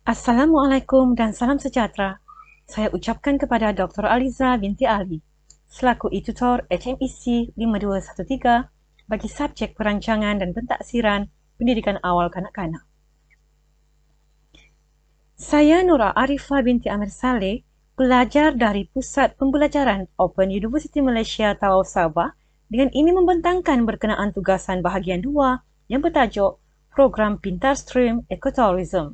Assalamualaikum dan salam sejahtera. Saya ucapkan kepada Dr. Aliza binti Ali, selaku e-tutor HMEC 5213 bagi subjek perancangan dan pentaksiran pendidikan awal kanak-kanak. Saya Nura Arifah binti Amir Saleh, pelajar dari Pusat Pembelajaran Open University Malaysia Tawau Sabah, dengan ini membentangkan berkenaan tugasan bahagian 2 yang bertajuk Program Pintar Stream Ecotourism.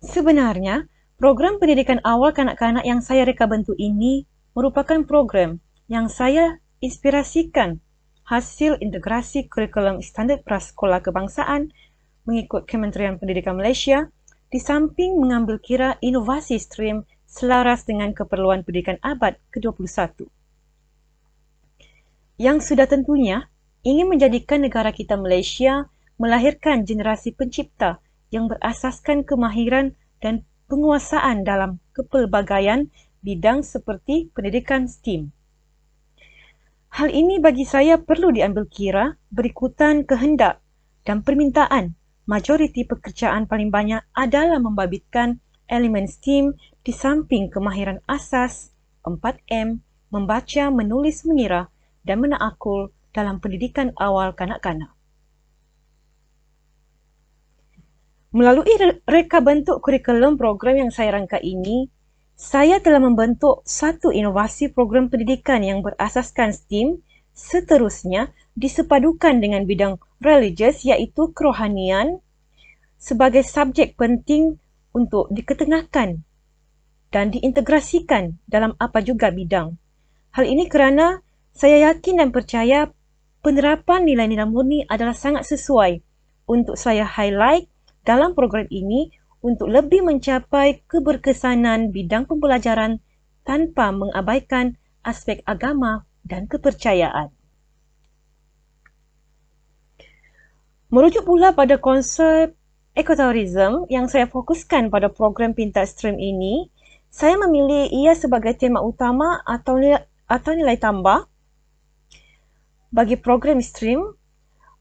Sebenarnya, program pendidikan awal kanak-kanak yang saya reka bentuk ini merupakan program yang saya inspirasikan hasil integrasi kurikulum standard prasekolah kebangsaan mengikut Kementerian Pendidikan Malaysia di samping mengambil kira inovasi stream selaras dengan keperluan pendidikan abad ke-21. Yang sudah tentunya ingin menjadikan negara kita Malaysia melahirkan generasi pencipta yang berasaskan kemahiran dan penguasaan dalam kepelbagaian bidang seperti pendidikan STEAM. Hal ini bagi saya perlu diambil kira berikutan kehendak dan permintaan majoriti pekerjaan paling banyak adalah membabitkan elemen STEAM di samping kemahiran asas 4M, membaca, menulis, mengira dan menakul dalam pendidikan awal kanak-kanak. Melalui reka bentuk kurikulum program yang saya rangka ini, saya telah membentuk satu inovasi program pendidikan yang berasaskan STEAM seterusnya disepadukan dengan bidang religious iaitu kerohanian sebagai subjek penting untuk diketengahkan dan diintegrasikan dalam apa juga bidang. Hal ini kerana saya yakin dan percaya penerapan nilai-nilai murni adalah sangat sesuai untuk saya highlight dalam program ini untuk lebih mencapai keberkesanan bidang pembelajaran tanpa mengabaikan aspek agama dan kepercayaan. Merujuk pula pada konsep ekotourism yang saya fokuskan pada program Pintar Stream ini, saya memilih ia sebagai tema utama atau nilai tambah bagi program Stream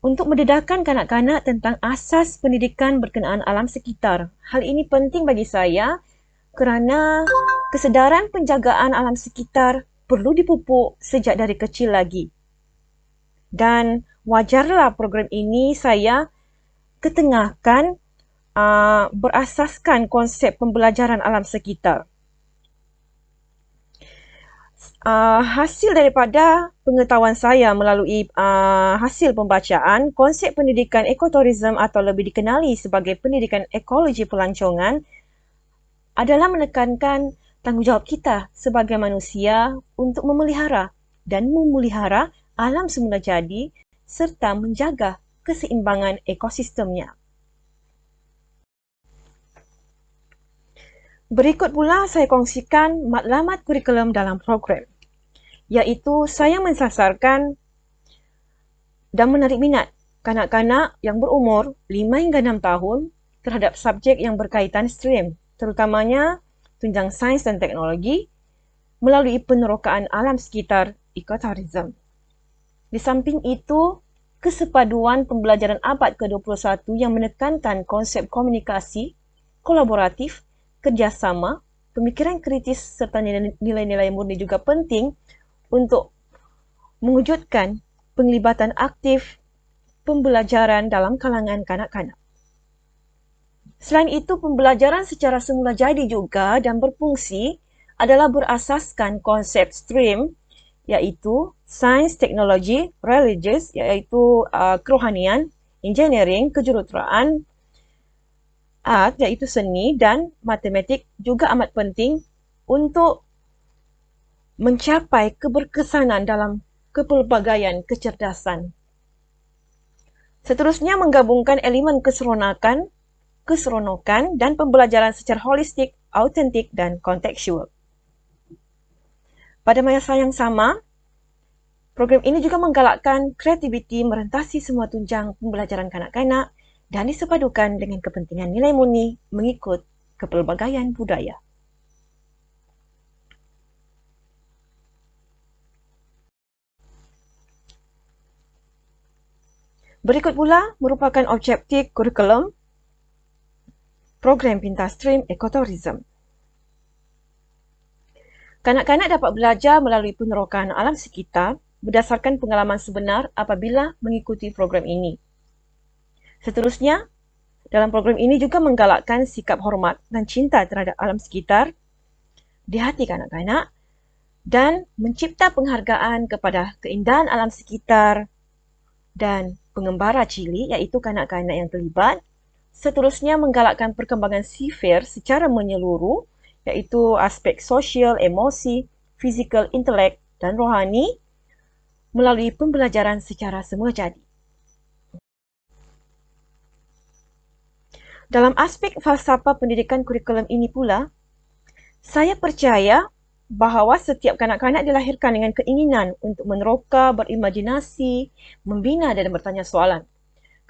untuk mendedahkan kanak-kanak tentang asas pendidikan berkenaan alam sekitar. Hal ini penting bagi saya kerana kesedaran penjagaan alam sekitar perlu dipupuk sejak dari kecil lagi. Dan wajarlah program ini saya ketengahkan berasaskan konsep pembelajaran alam sekitar. Hasil daripada pengetahuan saya melalui hasil pembacaan, konsep pendidikan ekotourism atau lebih dikenali sebagai pendidikan ekologi pelancongan adalah menekankan tanggungjawab kita sebagai manusia untuk memelihara dan memelihara alam semula jadi serta menjaga keseimbangan ekosistemnya. Berikut pula saya kongsikan matlamat kurikulum dalam program, iaitu saya mensasarkan dan menarik minat kanak-kanak yang berumur 5 hingga 6 tahun terhadap subjek yang berkaitan stream, terutamanya tunjang sains dan teknologi melalui penerokaan alam sekitar ekotourism. Di samping itu, kesepaduan pembelajaran abad ke-21 yang menekankan konsep komunikasi, kolaboratif, kerjasama, pemikiran kritis serta nilai-nilai murni juga penting untuk mewujudkan penglibatan aktif pembelajaran dalam kalangan kanak-kanak. Selain itu, pembelajaran secara semula jadi juga dan berfungsi adalah berasaskan konsep stream iaitu sains, teknologi, religious iaitu kerohanian, engineering, kejuruteraan, art iaitu seni dan matematik juga amat penting untuk mencapai keberkesanan dalam kepelbagaian kecerdasan. Seterusnya menggabungkan elemen keseronokan dan pembelajaran secara holistik, autentik dan kontekstual. Pada masa yang sama, program ini juga menggalakkan kreativiti merentasi semua tunjang pembelajaran kanak-kanak dan disepadukan dengan kepentingan nilai murni mengikut kepelbagaian budaya. Berikut pula merupakan objektif kurikulum program Pintastream Ekotourism. Kanak-kanak dapat belajar melalui penerokaan alam sekitar berdasarkan pengalaman sebenar apabila mengikuti program ini. Seterusnya, dalam program ini juga menggalakkan sikap hormat dan cinta terhadap alam sekitar di hati kanak-kanak dan mencipta penghargaan kepada keindahan alam sekitar dan pengembara cilik iaitu kanak-kanak yang terlibat. Seterusnya menggalakkan perkembangan sifir secara menyeluruh iaitu aspek sosial, emosi, fizikal, intelek dan rohani melalui pembelajaran secara semula jadi. Dalam aspek falsafah pendidikan kurikulum ini pula, saya percaya bahawa setiap kanak-kanak dilahirkan dengan keinginan untuk meneroka, berimajinasi, membina dan bertanya soalan.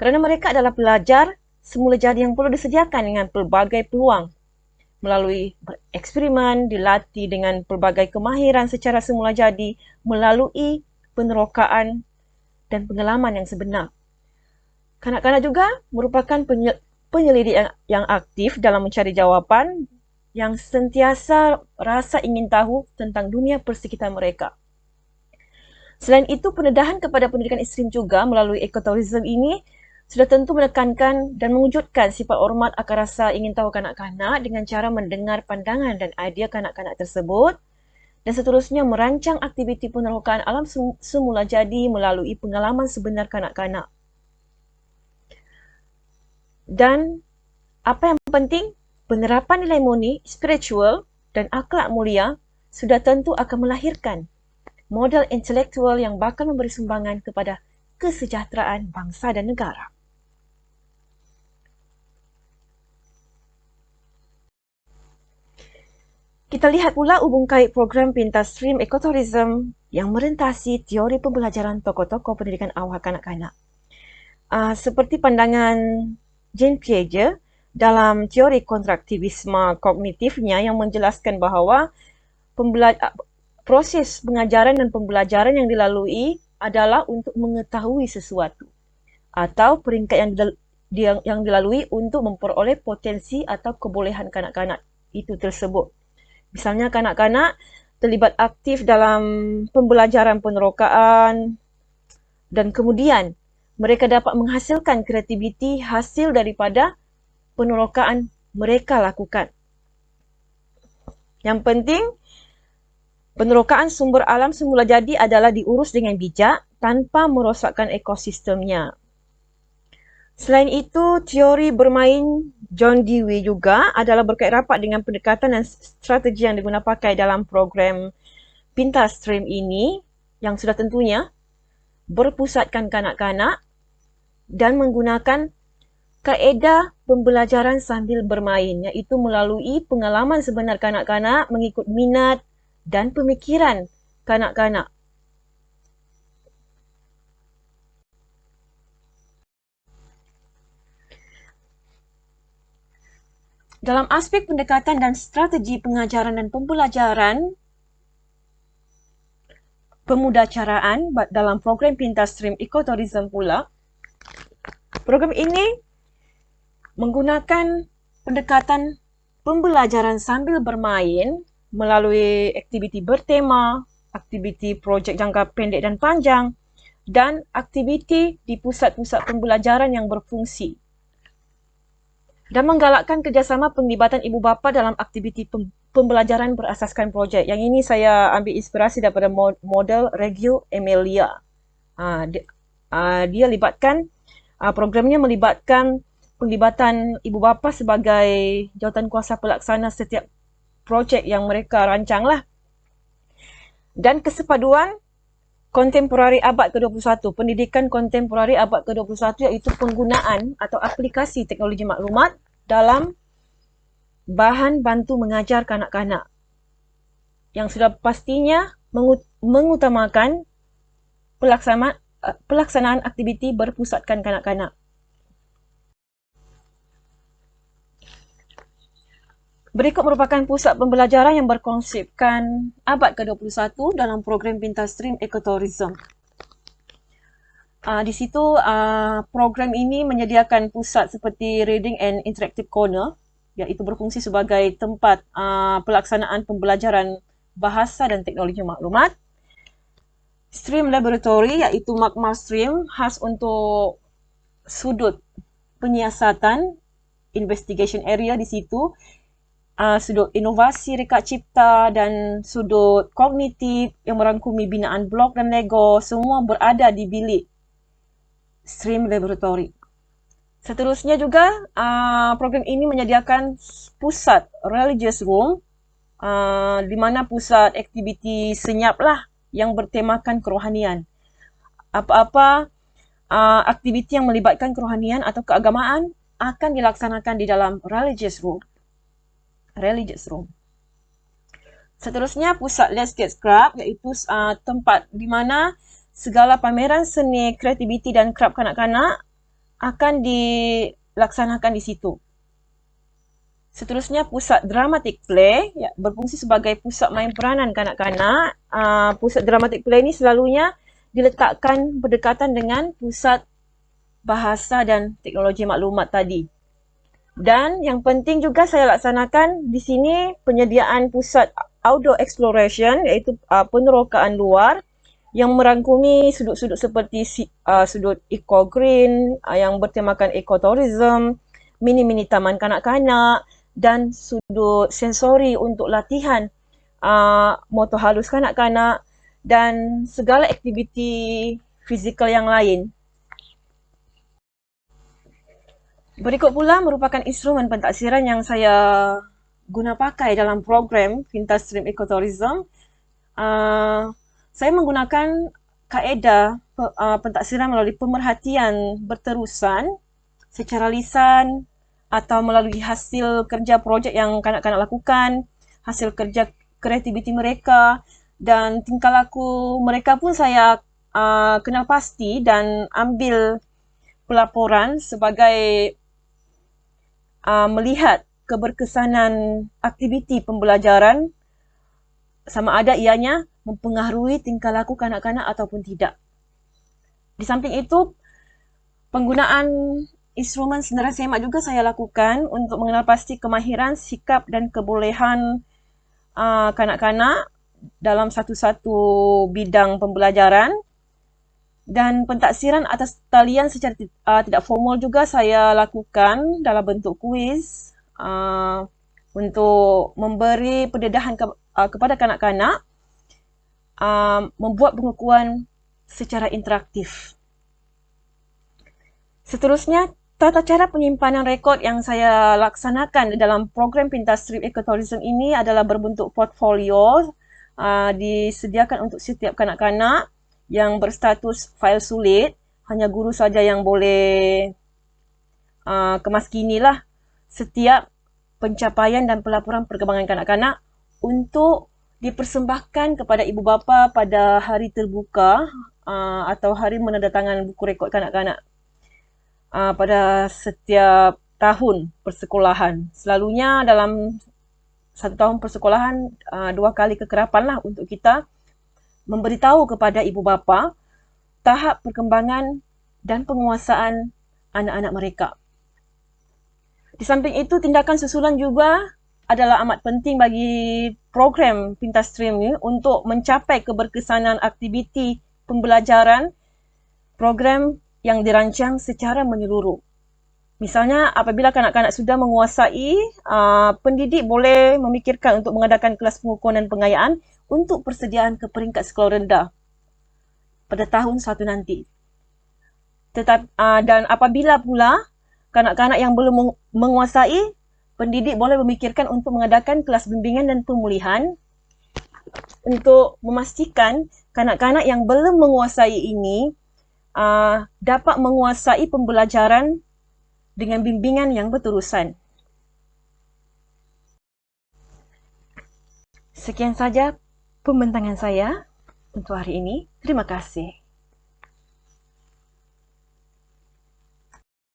Kerana mereka adalah pelajar semula jadi yang perlu disediakan dengan pelbagai peluang. Melalui eksperimen, dilatih dengan pelbagai kemahiran secara semula jadi melalui penerokaan dan pengalaman yang sebenar. Kanak-kanak juga merupakan penyelidik yang aktif dalam mencari jawapan yang sentiasa rasa ingin tahu tentang dunia persekitar mereka. Selain itu, pendedahan kepada pendidikan ekstrim juga melalui ekotourism ini sudah tentu menekankan dan mewujudkan sifat hormat akan rasa ingin tahu kanak-kanak dengan cara mendengar pandangan dan idea kanak-kanak tersebut dan seterusnya merancang aktiviti penerokaan alam semula jadi melalui pengalaman sebenar kanak-kanak. Dan apa yang penting, penerapan nilai murni, spiritual dan akhlak mulia sudah tentu akan melahirkan model intelektual yang bakal memberi sumbangan kepada kesejahteraan bangsa dan negara. Kita lihat pula hubung kait program Pintastream Ekotourism yang merentasi teori pembelajaran tokoh-tokoh pendidikan awal kanak-kanak. Seperti pandangan Jane Piaget dalam teori kontraktivisme kognitifnya yang menjelaskan bahawa proses pengajaran dan pembelajaran yang dilalui adalah untuk mengetahui sesuatu atau peringkat yang dilalui untuk memperoleh potensi atau kebolehan kanak-kanak itu tersebut. Misalnya kanak-kanak terlibat aktif dalam pembelajaran penerokaan dan kemudian mereka dapat menghasilkan kreativiti hasil daripada penerokaan mereka lakukan. Yang penting, penerokaan sumber alam semula jadi adalah diurus dengan bijak tanpa merosakkan ekosistemnya. Selain itu, teori bermain John Dewey juga adalah berkait rapat dengan pendekatan dan strategi yang digunakan pakai dalam program Pintastream ini yang sudah tentunya berpusatkan kanak-kanak dan menggunakan kaedah pembelajaran sambil bermain iaitu melalui pengalaman sebenar kanak-kanak mengikut minat dan pemikiran kanak-kanak. Dalam aspek pendekatan dan strategi pengajaran dan pembelajaran pemudacaraan dalam program Pintastream Ekotourism pula, program ini menggunakan pendekatan pembelajaran sambil bermain melalui aktiviti bertema, aktiviti projek jangka pendek dan panjang, dan aktiviti di pusat-pusat pembelajaran yang berfungsi. Dan menggalakkan kerjasama penglibatan ibu bapa dalam aktiviti pembelajaran berasaskan projek. Yang ini saya ambil inspirasi daripada model Reggio Emilia. Dia libatkan, programnya melibatkan penglibatan ibu bapa sebagai jawatan kuasa pelaksana setiap projek yang mereka rancang lah. Dan kesepaduan kontemporari abad ke-21, pendidikan kontemporari abad ke-21 iaitu penggunaan atau aplikasi teknologi maklumat dalam bahan bantu mengajar kanak-kanak yang sudah pastinya mengutamakan pelaksanaan aktiviti berpusatkan kanak-kanak. Berikut merupakan pusat pembelajaran yang berkonsepkan abad ke-21 dalam program Pintastream Ekotourism. Di situ program ini menyediakan pusat seperti Reading and Interactive Corner, iaitu berfungsi sebagai tempat pelaksanaan pembelajaran bahasa dan teknologi maklumat. Stream Laboratory, iaitu Magma Stream, khas untuk sudut penyiasatan, investigation area di situ, sudut inovasi reka cipta dan sudut kognitif yang merangkumi binaan blok dan Lego, semua berada di bilik Stream Laboratory. Seterusnya juga, program ini menyediakan pusat Religious Room, di mana pusat aktiviti senyap lah yang bertemakan kerohanian. Apa-apa aktiviti yang melibatkan kerohanian atau keagamaan akan dilaksanakan di dalam Religious Room. Seterusnya, pusat Let's Get Scrap, iaitu tempat di mana segala pameran seni, kreativiti dan kraf kanak-kanak akan dilaksanakan di situ. Seterusnya, pusat Dramatic Play, berfungsi sebagai pusat main peranan kanak-kanak. Pusat Dramatic Play ini selalunya diletakkan berdekatan dengan pusat bahasa dan teknologi maklumat tadi. Dan yang penting juga saya laksanakan di sini penyediaan pusat Outdoor Exploration, iaitu penerokaan luar yang merangkumi sudut-sudut seperti sudut eco-green yang bertemakan ecotourism, mini-mini taman kanak-kanak dan sudut sensori untuk latihan motor halus kanak-kanak dan segala aktiviti fizikal yang lain. Berikut pula merupakan instrumen pentaksiran yang saya guna pakai dalam program Pintar Stream Ecotourism. Saya menggunakan kaedah pentaksiran melalui pemerhatian berterusan secara lisan atau melalui hasil kerja projek yang kanak-kanak lakukan, hasil kerja kreativiti mereka dan tingkah laku mereka pun saya kenal pasti dan ambil pelaporan sebagai melihat keberkesanan aktiviti pembelajaran sama ada ianya mempengaruhi tingkah laku kanak-kanak ataupun tidak. Di samping itu, penggunaan instrumen senarai semak juga saya lakukan untuk mengenal pasti kemahiran, sikap dan kebolehan kanak-kanak dalam satu-satu bidang pembelajaran. Dan pentaksiran atas talian secara tidak formal juga saya lakukan dalam bentuk kuis untuk memberi pendedahan kepada kanak-kanak, membuat pengukuhan secara interaktif. Seterusnya, tata cara penyimpanan rekod yang saya laksanakan dalam program Pintar Stream Ecotourism ini adalah berbentuk portfolio, disediakan untuk setiap kanak-kanak yang berstatus fail sulit. Hanya guru saja yang boleh kemaskinilah setiap pencapaian dan pelaporan perkembangan kanak-kanak untuk dipersembahkan kepada ibu bapa pada hari terbuka atau hari menandatangan buku rekod kanak-kanak pada setiap tahun persekolahan. Selalunya dalam satu tahun persekolahan 2 kali kekerapan lah untuk kita memberitahu kepada ibu bapa tahap perkembangan dan penguasaan anak-anak mereka. Di samping itu, tindakan susulan juga adalah amat penting bagi program Pintar Stream ini untuk mencapai keberkesanan aktiviti pembelajaran program yang dirancang secara menyeluruh. Misalnya, apabila kanak-kanak sudah menguasai, pendidik boleh memikirkan untuk mengadakan kelas pengukuhan dan pengayaan untuk persediaan ke peringkat sekolah rendah pada tahun 1 nanti. Dan apabila pula kanak-kanak yang belum menguasai, pendidik boleh memikirkan untuk mengadakan kelas bimbingan dan pemulihan untuk memastikan kanak-kanak yang belum menguasai ini dapat menguasai pembelajaran dengan bimbingan yang berterusan. Sekian saja pembentangan saya untuk hari ini. Terima kasih.